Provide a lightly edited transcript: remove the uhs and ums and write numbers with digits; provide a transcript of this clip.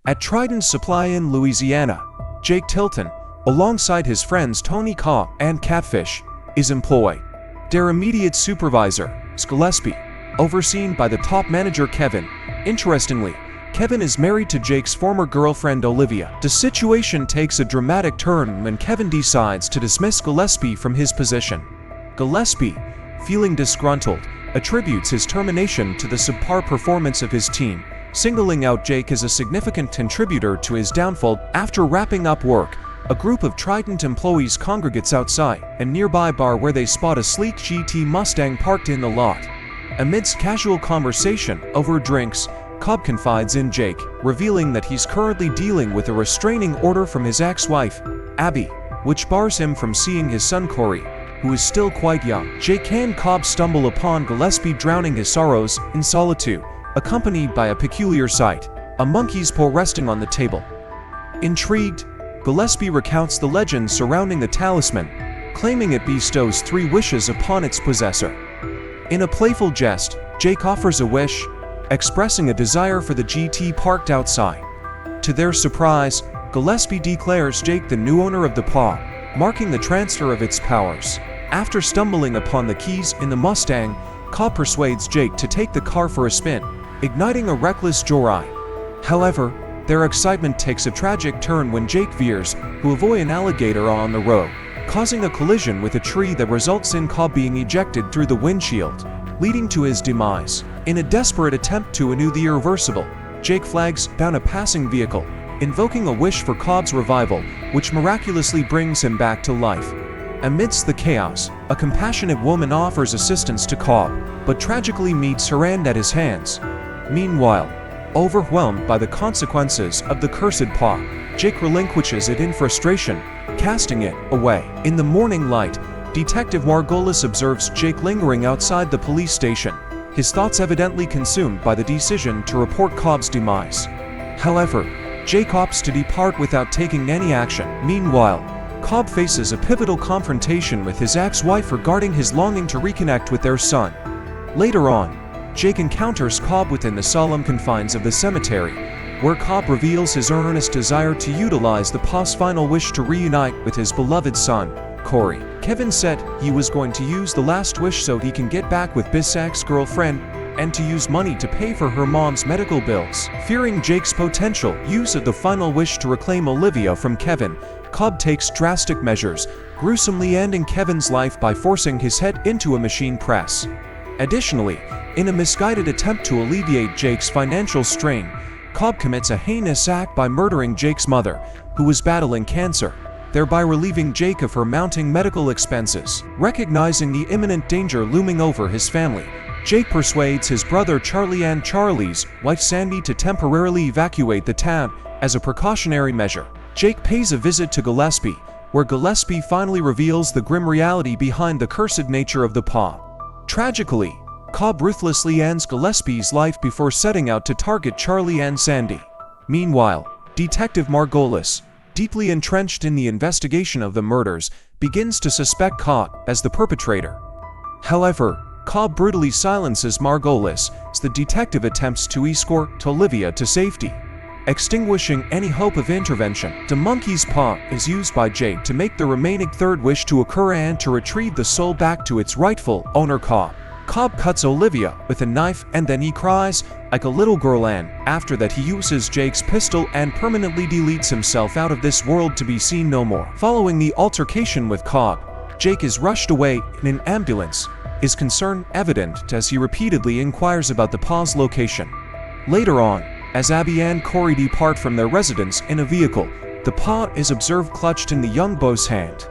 At Trident's Supply in Louisiana, Jake Tilton, alongside his friends Tony Cobb and Catfish, is employed. Their immediate supervisor, Gillespie, overseen by the top manager Kevin. Interestingly, Kevin is married to Jake's former girlfriend Olivia. The situation takes a dramatic turn when Kevin decides to dismiss Gillespie from his position. Gillespie, feeling disgruntled, attributes his termination to the subpar performance of his team, singling out Jake as a significant contributor to his downfall. After wrapping up work, a group of Trident employees congregates outside a nearby bar where they spot a sleek GT Mustang parked in the lot. Amidst casual conversation over drinks, Cobb confides in Jake, revealing that he's currently dealing with a restraining order from his ex-wife, Abby, which bars him from seeing his son Corey, who is still quite young. Jake and Cobb stumble upon Gillespie drowning his sorrows in solitude, accompanied by a peculiar sight, a monkey's paw resting on the table. Intrigued, Gillespie recounts the legend surrounding the talisman, claiming it bestows 3 wishes upon its possessor. In a playful jest, Jake offers a wish, expressing a desire for the GT parked outside. To their surprise, Gillespie declares Jake the new owner of the paw, marking the transfer of its powers. After stumbling upon the keys in the Mustang, Cobb persuades Jake to take the car for a spin, igniting a reckless joyride. However, their excitement takes a tragic turn when Jake veers to avoid an alligator on the road, causing a collision with a tree that results in Cobb being ejected through the windshield, leading to his demise. In a desperate attempt to undo the irreversible, Jake flags down a passing vehicle, invoking a wish for Cobb's revival, which miraculously brings him back to life. Amidst the chaos, a compassionate woman offers assistance to Cobb, but tragically meets her end at his hands. Meanwhile, overwhelmed by the consequences of the cursed paw, Jake relinquishes it in frustration, casting it away. In the morning light, Detective Margolis observes Jake lingering outside the police station, his thoughts evidently consumed by the decision to report Cobb's demise. However, Jake opts to depart without taking any action. Meanwhile, Cobb faces a pivotal confrontation with his ex-wife regarding his longing to reconnect with their son. Later on, Jake encounters Cobb within the solemn confines of the cemetery, where Cobb reveals his earnest desire to utilize the paw's final wish to reunite with his beloved son, Corey. Kevin said he was going to use the last wish so he can get back with Biss's ex-girlfriend and to use money to pay for her mom's medical bills. Fearing Jake's potential use of the final wish to reclaim Olivia from Kevin, Cobb takes drastic measures, gruesomely ending Kevin's life by forcing his head into a machine press. Additionally, in a misguided attempt to alleviate Jake's financial strain, Cobb commits a heinous act by murdering Jake's mother, who was battling cancer, thereby relieving Jake of her mounting medical expenses. Recognizing the imminent danger looming over his family, Jake persuades his brother Charlie and Charlie's wife Sandy to temporarily evacuate the town as a precautionary measure. Jake pays a visit to Gillespie, where Gillespie finally reveals the grim reality behind the cursed nature of the paw. Tragically, Cobb ruthlessly ends Gillespie's life before setting out to target Charlie and Sandy. Meanwhile, Detective Margolis, deeply entrenched in the investigation of the murders, begins to suspect Cobb as the perpetrator. However, Cobb brutally silences Margolis as the detective attempts to escort Olivia to safety, extinguishing any hope of intervention. The monkey's paw is used by Jake to make the remaining third wish to occur and to retrieve the soul back to its rightful owner, Cobb. Cobb cuts Olivia with a knife and then he cries like a little girl, and after that he uses Jake's pistol and permanently deletes himself out of this world to be seen no more. Following the altercation with Cobb, Jake is rushed away in an ambulance, his concern evident as he repeatedly inquires about the paw's location. Later on, as Abby and Corey depart from their residence in a vehicle, the paw is observed clutched in the young beau's hand.